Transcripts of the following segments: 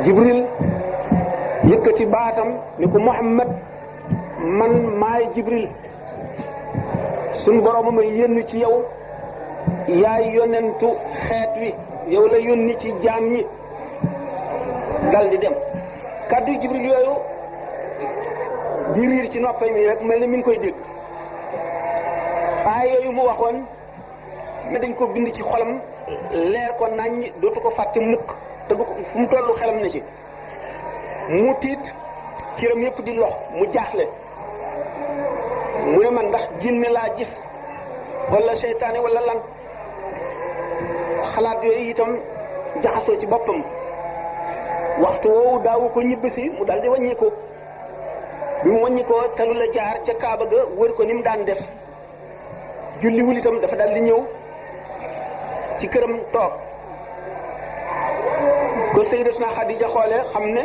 jibril yëkkati baatam ni ko Muhammad man maay jibril suñ borom ma yónni ci yow yaay yonentu xeet wi yow la yónni ci jaam ñi dal di dem kaddu jibril yooyu ñu riir ci noppam mi rek mel ni mi ngi koy dégg aay yooyu mu waxoon ne dañ ko bind ci xolam leer ko naññ dootu ko fàtte mukk te du ko fu mu tollu xelam ne ci mu tiit ciram yëpp di lox mu jaaxle mu ne man ndax jinne laa gis wala seytaane wala lan xalaat yooyu itam jaxasoo ci boppam waxtu woowu daawu ko ñibbisi mu daldi wàññi ko bi mu wàññi ko talu la jaar ca Kaaba ga wër ko ni mu daan def julliwul itam dafa daldi ñëw ci këram toog ko Sayyidatuna Xadija xoole xam ne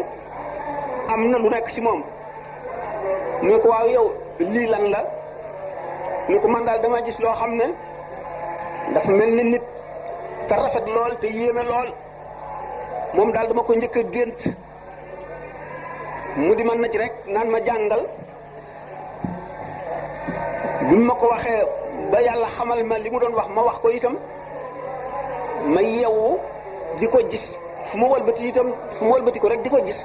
am na lu nekk ci moom mu ne ko waaw yow lii lan la ni ko man daal dama gis loo xam ne dafa mel ni nit te rafet lool te yéeme lool moom daal dama ko njëkk a gént mu di man na ci rek naan ma jàngal bi ma ko waxee ba yàlla xamal ma li mu doon wax ma wax ko itam ma yeewu di ko gis fu ma wëlbati itam fu ma wëlbati ko rek di ko gis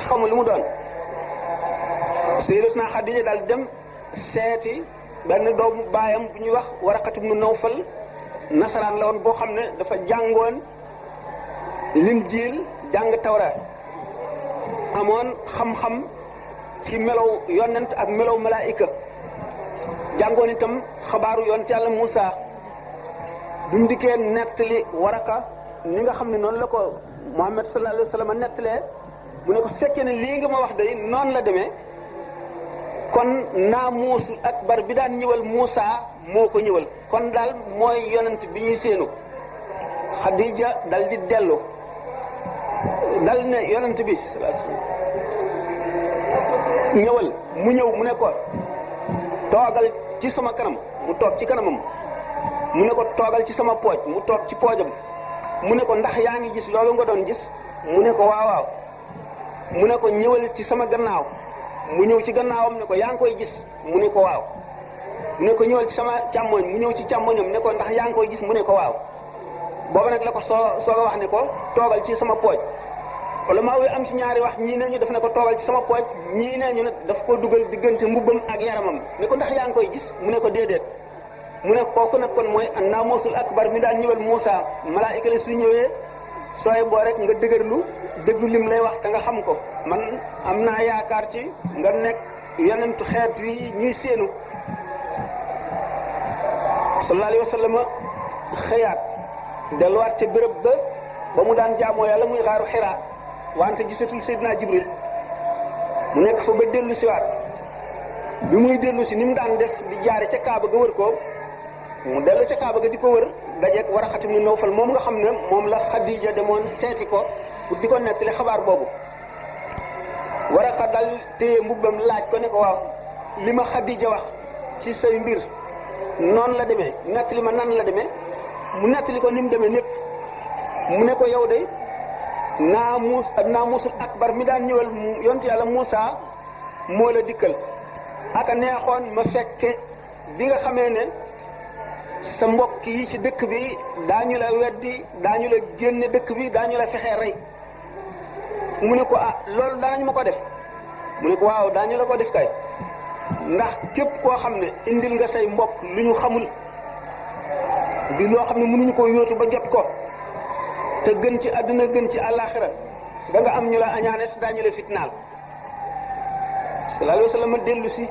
xamul li mu doon Sayyidatuna Xadija daal dem seeti benn doomu baayam bu ñuy wax Waraqatu ibnu Nawfal nasaraan la woon boo xam ne dafa jàngoon Linjiil jàng Tawraat amoon xam-xam ci melow yonent ak melow malaayika jàngoon itam xabaaru yonent Yàlla Muusa bu mu dikkee nettali Waraqa ni nga xam ne noonu la ko Muhammad sallallahu alayhi wa sallam nettalee mu ne ko su fekkee ne lii nga ma wax day noonu la demee kon naamuusul akbar bi daan ñëwal Muusa moo ko ñëwal kon daal mooy yonent bi ñuy séenu Xadija dal di dellu dal ne yonent bi sallallahu alayhi wasallam ñëwal mu ñëw mu ne ko toogal ci sama kanam mu toog ci kanamam mu ne ko toogal ci sama pooj mu toog ci poojam mu ne ko ndax yaa ngi gis loolu nga doon gis mu ne ko waaw waaw mu ne ko ñëwal ci sama gannaaw mu ñëw ci gannaawam ne ko yaa ngi koy gis mu ne ko waaw mu ne ko ñëwal ci sama càmmoñ mu ñëw ci càmmoñam ne ko ndax yaa ngi koy gis mu ne ko waaw booba nag la ko soo a wax ne ko toogal ci sama pooj wala maa wi am ci ñaari wax ñii ne ñu daf ne ko toogal ci sama pooj ñii ne ñu ne daf ko dugal diggante mbubbam ak yaramam ne ko ndax yaa ngi koy gis mu ne ko déedéet mu ne kooku nag kon mooy an-naamuusul akbar mi daan ñëwal Muusa malaayika la su ñëwee sooy boo rek nga dëgërlu déglu lim lay wax te nga xam ko man am naa yaakaar ci nga nekk yonentu xeet wi ñuy séenu sallallahu alayhi wa sallam xëyaat delluwaat ca béréb ba mu daan jaamoo yàlla muy xaaru Xiraa wante gisatul Seydina Jibril mu nekk fa ba dellu si waat bi muy dellu si ni mu daan def di jaare ca Kaaba ga wër ko mu dellu ca Kaaba ga di ko wër dajeeg Waraqatu ibnu Nawfal moom nga xam ne moom la Xadija demoon seeti ko pour di ko nettali xabaar boobu Waraqa dal téye mbubbam laaj ko ne ko waaw li ma Xadija wax ci say mbir noonu la demee nettali ma nan la demee mu nettali ko ni mu demee lépp mu ne ko yow de naamuusul akbar mi daan ñëwal yontu yàlla Muusa moo la dikkal aka neexoon ma fekke bi nga xamee ne sa mbokk yi ci dëkk bi daañu la weddi daañu la génne dëkk bi daañu la fexee rey mu ne ko ah loolu daanañ ma ko def mu ne ko waaw daañu la ko def kay ndax képp koo xam ne indil nga say mbokk lu ñu xamul bi loo xam ne mënuñu ko yóotu ba jot ko te gën ci àdduna gën ci àllaaxira da nga am ñu la añaane si daañu la fitnaal sallallahu alayhi wa sallam dellu si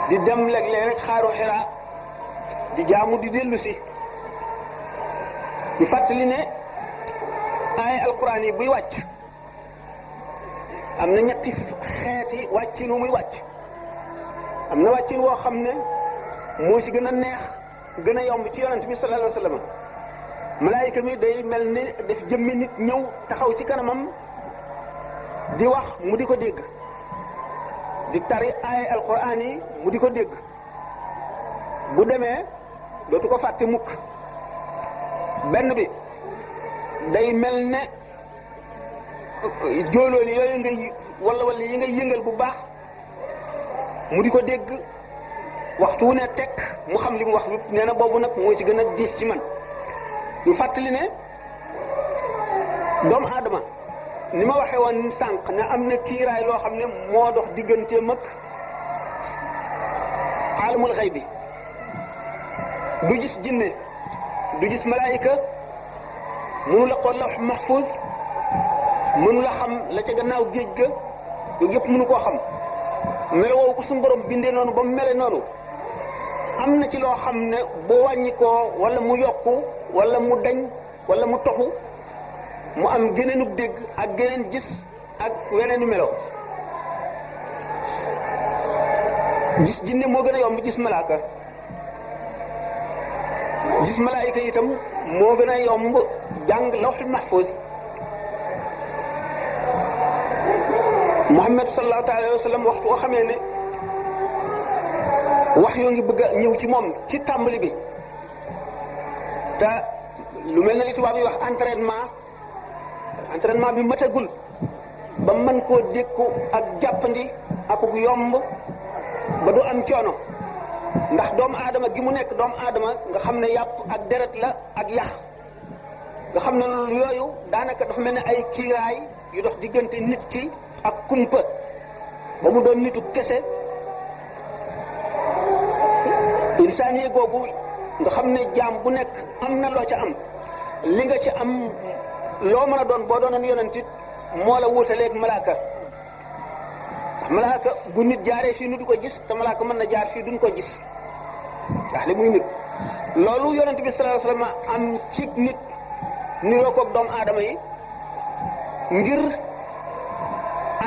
di dem léeg-léeg rek xaaru Xiraa di jaamu di dellu si ñu fàttali ne ay alquran yi buy wàcc am na ñetti xeeti wàccin wu muy wàcc am na wàccin woo xam ne moo ci gën a neex gën a yomb ci yonent bi sallallahu alayhi wa sallam malaayika mi day mel ni def jëmmi nit ñëw taxaw ci kanamam di wax mu di ko dégg di tari ay alquran yi mu di ko dégg bu demee dootu ko fàtte mukk benn bi day mel ne jóolooli yooyu ngay wala yi ngay yëngal bu baax mu di ko dégg waxtu wu ne tekk mu xam li mu wax lépp nee na boobu nag moo ci gën a diis ci man ñu fàttali ne doomu aadama ni ma waxee woon sànq ne am na kiiraay loo xam ne moo dox digganteem ak alamul xëy bi du gis jinne du gis malaayika mënu la xool lawh mahfuz mënu la xam la ca gannaaw géej ga yooyu yëpp mënu koo xam melo woowu ko suñu borom bindee noonu ba mu mele noonu am na ci loo xam ne bu wàññi koo wala mu yokku wala mu dañ wala mu toxu mu am geneenub dégg ak geneen gis ak weneenu melo gis jinne moo gën a yomb gis malaaka gis malaayika itam moo gën a yomb jàng lawhul mahfuz Muhammad sallallahu alayhi wa sallam waxtu woo xamee ne wax yoo ngi bëgg a ñëw ci moom ci tàmbali bi te lu mel ne li tubaab yi wax entraînement bi matagul ba mën koo dékku ak jàppandi ak yomb ba du am coono ndax doomu aadama gi mu nekk doomu aadama nga xam ne yàpp ak deret la ak yax nga xam ne yooyu daanaka dafa mel ne ay kiiraay yu dox diggante nit ki ak kumpa ba mu doon nitu kese insaaniye googu nga xam ne jaam bu nekk am na loo ca am li nga ci am loo mën a doon boo doonoon yonentit moo la wuutaleeg malaaka ndax malaaka bu nit jaaree fii nu du ko gis te malaaka mën na jaar fii duñ ko gis ndax li muy nit loolu yonent bi sallallahu alayhi wasallam am ci nit niroo koog doomu aadama yi ngir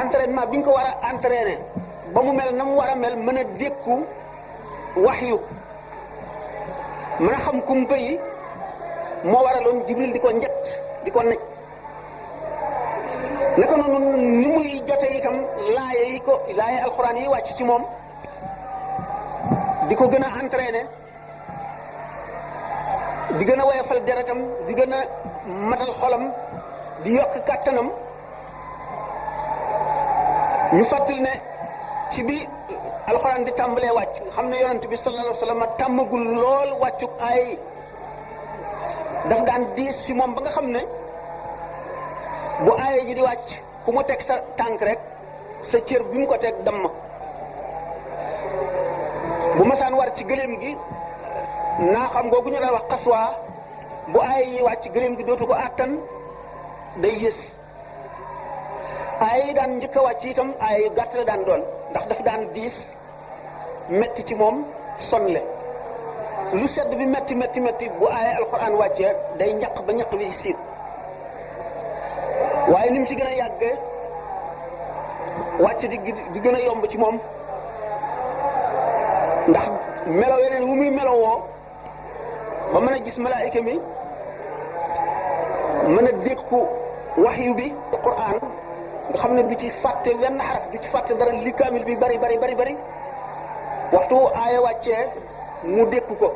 entraînement bi ñu ko war a entraîner ba mu mel na mu war a mel mën a dékku waxyu mën a xam kumpa yi moo waraloon Jibril di ko njett di ko nekk naka noonu ni muy jote itam laaye alxuraan yi wàcc ci moom di ko gën a entraîner di gën a woyofal deretam di gën a matal xolam di yokk kàttanam ñu fàttali ne ci bi alxuraan di tàmbalee wàcc nga xam ne yonent bi sallallahu alayhi wasallam tàmmagul lool wàccuk ay daf daan diis fi moom ba nga xam ne bu aaye ji di wàcc ku mu teg sa tànk rek sa cër bi mu ko teg damm bu masaan war ci gëléem gi naa xam googu ñu daan wax xaswaa bu aaye yi wàcc gëléem gi dootu ko àttan day yës aaye yi daan njëkk a wàcc itam aaye yu gàtt la daan doon ndax daf daan diis metti ci moom sonle lu sedd bi metti bu aaye alxuraan wàccee day ñaq ba ñaq bi siit waaye ni mu ci gën a yàggee wàcc di gën a yomb ci moom ndax melo yeneen wu muy melowoo ba mën a gis malaayika mi mën a dékku waxyu bi alxuraan nga xam ne du ci fàtte wenn xaraf du ci fàtte dara li kaamil bi bari waxtu aaya wàccee mu dékku ko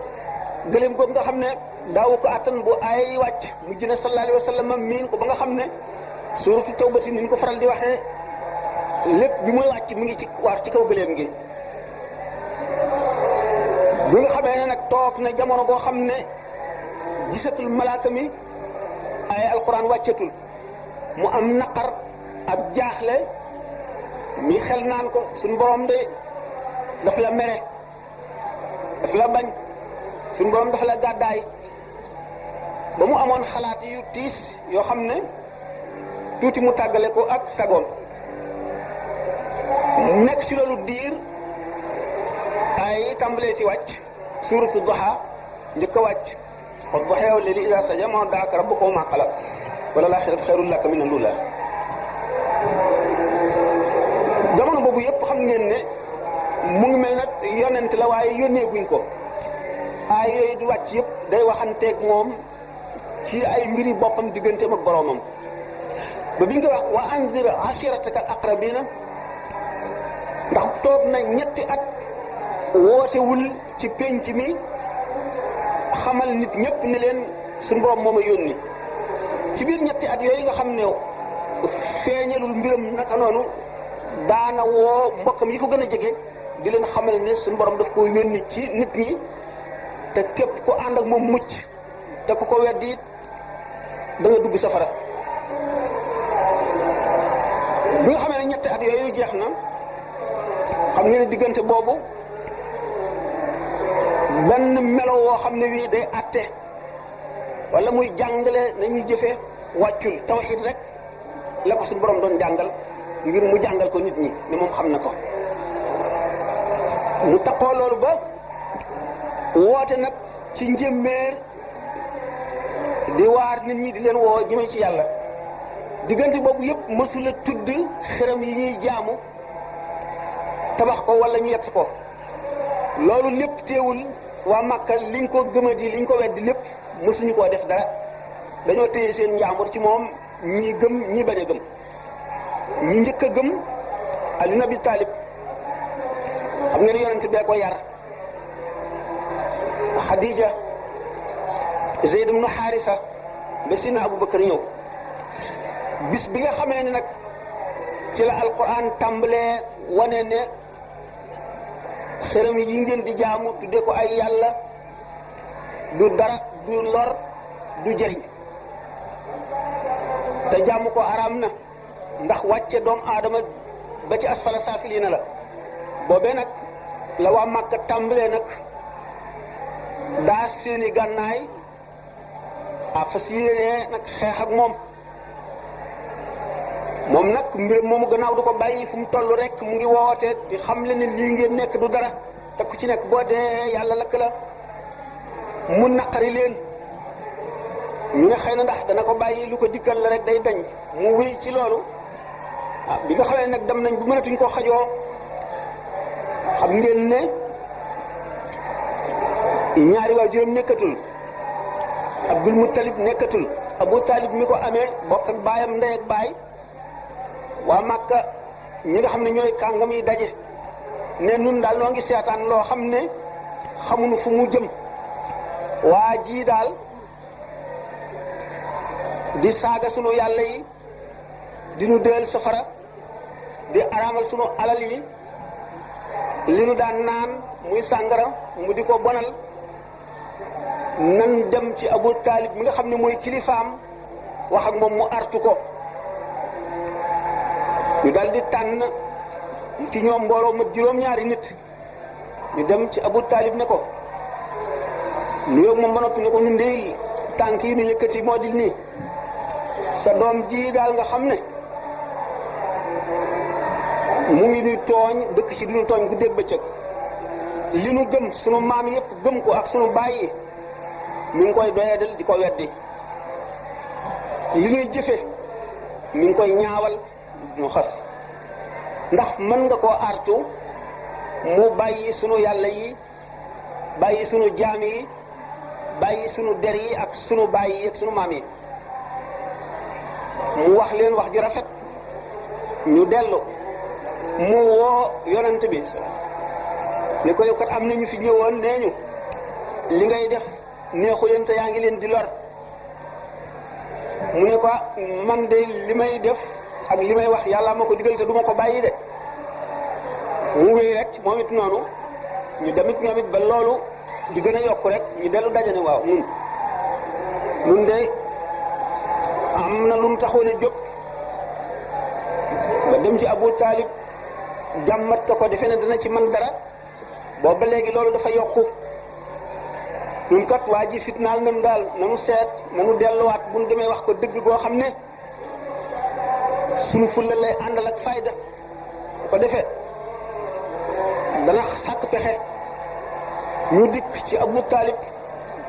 gëléem googu nga xam ne daawu ko attan bu aaya yi wàcc mu jëne sallallahu alayhi wa sallam miin ko ba nga xam ne suuratu tawbati ni ñu ko faral di waxee lépp bi muy wàcc mu ngi ci waar ci kaw gëléem gi bi nga xamee ne nag toog na jamono boo xam ne gisatul malaaka mi ay alquran wàccatul mu am naqar ab jaaxle mi xel naan ko suñu borom de daf la mere daf la bañ suñu borom daf la gàddaay ba mu amoon xalaat yu tiis yoo xam ne tuuti mu tàggale ko ak sagoom nekk ci loolu diir ay tàmbalee ci wàcc suuratu duha njëkk a wàcc wa duha wal layli idha saja ma waddaaka rabbuka wa ma qala wala laaxiratu xayrun laka mina l-uulaa jamono boobu yëpp xam ngeen ne mu ngi mel nag yonent la waaye yónnee guñ ko ay yooyu di wàcc yëpp day waxanteeg moom ci ay mbiri boppam digganteem ak boroomam ba bi nga wax wa anzir ashirataka al-aqrabiina ndax toog na ñetti at wootewul ci penc mi xamal nit ñëpp ne leen suñu borom moom a yónni ci biir ñetti at yooyu nga xam ne feeñalul mbiram naka noonu daana woo mbokkam yi ko gën a jege di leen xamal ne suñu borom daf ko yónni ci nit ñi te képp ku ànd ak moom mucc te ku ko weddi da nga dugg safara. bi nga xamee ne ñetti at yooyu jeex na xam ngeen ne diggante boobu benn melo woo xam ne wii day àtte wala muy jàngale nañuy jëfe wàccul tawxiid rek la ko suñu borom doon jàngal ngir mu jàngal ko nit ñi ne moom xam na ko. mu taxoo loolu ba woote nag ci njéeméer di waar nit ñi di leen woo jëme ci yàlla. diggante boobu yëpp mësula tudd xërëm yi ñuy jaamu tabax ko wala ñu yett ko loolu lépp teewul waa Makka liñ ko gëmadi liñ ko weddi lépp mësuñu koo def dara dañoo téye seen njaambur ci moom ñii gëm ñii bañ a gëm. ñi njëkk a gëm Ali ibn Abi Talib xam ngeen yonent bee ko yar Khadija Zayd ibn Harisa ba Sina Abubakar ñëw. bis bi nga xamee ne nag ci la alquran tàmbalee wane ne xërëm yi ngeen di jaamu tudde ko ay yàlla du dara du lor du jëriñ te jaamu ko araam na ndax wàcce doomu aadama ba ci asfala saafiliina la boobee nag la waa Màkka tàmbalee nag daa seeni gànnaay a fas yéenee nag xeex ak moom nag mbir moomu gannaaw du ko bàyyi fu mu toll rek mu ngi woote di xam le ne lii ngeen nekk du dara te ku ci nekk boo dee yàlla lakk la mu naqari leen ñu ne xëy na ndax dana ko bàyyi lu ko dikkal la rek day dañ mu wéy ci loolu bi nga xamee nag dem nañ bu mënatuñ koo xajoo xam ngeen ne ñaari waajuram nekkatul Abdul Muttalib nekkatul Abu Talib mi ko amee bokk ak baayam ndey ak baay waa Makka ñi nga xam ne ñooy kàngam yi daje ne nun daal noo ngi seetaan loo xam ne xamuñu fu mu jëm waa ji daal di saaga sunu yàlla yi di nu deel safara di araamal sunu alal yi li nu daan naan muy sàngara mu di ko bonal nan dem ci Abu Talib mi nga xam ne mooy kilifaam wax ak moom mu artu ko ñu dal di tànn ci ñoom mbooloo ma juróom-ñaari nit ñu dem ci Abu Talib ne ko nuyoo moom ba noppi ne ko ñu ndey tànk yi nu yëkkati moo di nii sa doom ji daal nga xam ne mu ngi nuy tooñ dëkk ci duñu tooñ guddeeg bëccëg li nu gëm sunu maam yëpp gëm ko ak sunu baay yi mi ngi koy doyadal di ko weddi li nuy jëfe mi ngi koy ñaawal mu xas ndax mën nga koo artu mu bàyyi sunu yàlla yi bàyyi sunu jaam yi bàyyi sunu der yi ak sunu baay yi ak sunu maam yi mu wax leen wax ju rafet ñu dellu mu woo yonent bi ne ko yow kat am na ñu fi ñëwoon nee ñu li ngay def neexu leen te yaa ngi leen di lor mu ne ko man de li may def ak li may wax yàlla ma ko digal te du ma ko bàyyi de mu wéy rek moom it noonu ñu demit ñoom it ba loolu di gën a yokk rek ñu dellu dajane waaw nun de am na lu mu taxoon a jóg ba dem ci Abu Talib jàmmat ko defe ne dana ci man dara boobu ba léegi loolu dafa yokku ñun kat waa ji fitnaal nañu daal nanu seet nanu delluwaat bu nu demee wax ko dëgg goo xam ne sunu fulla lay àndal ak fayda ko defee dana sàkk pexe ñu dikk ci Abu Talib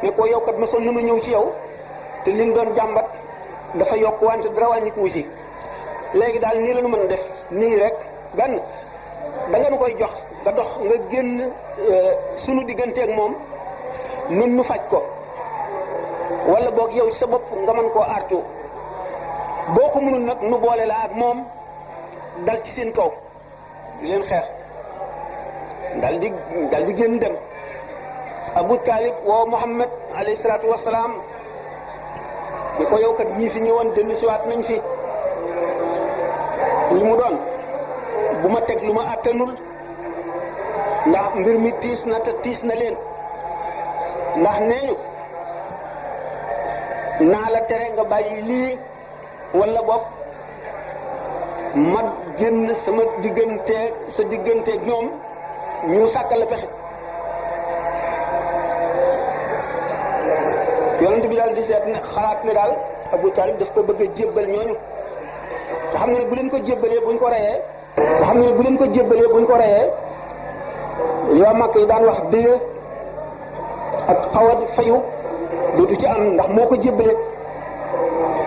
ne ko yow kat mosoon nañu ñëw ci yow te liñ doon jàmbat dafa yokk wante dara wàññikuwu ci léegi daal nii la ñu mën a def nii rek benn da nga nu koy jox nga dox nga génn sunu digganteeg moom nun nu faj ko wala boog yow sa bopp nga mën koo artu boo ko mënul nag nu boole la ak moom dal ci seen kaw di leen xeex dal di génn dem Abu Talib woo Muhammad alayhi salaatu wasalaam ni ko yow kat ñii fi ñëwoon dellu siwaat nañ fi li mu doon bu ma teg lu ma àttanul ndax mbir mi tiis na te tiis na leen ndax nee ñu naa la tere nga bàyyi lii wala bopp ma génn sama digganteeg sa digganteeg ñoom ñu sàkkal la pexe yonent bi daal di seet ne xalaat ne daal Abu Talib daf ko bëgg a jébbal ñooñu te xam nga ne bu leen ko jébbalee buñ ko reyee te xam nga ne bu leen ko jébbalee buñ ko reyee yoo mag yi daan wax dëgg ak xaw a fayu dootu ci am ndax moo ko jébbalee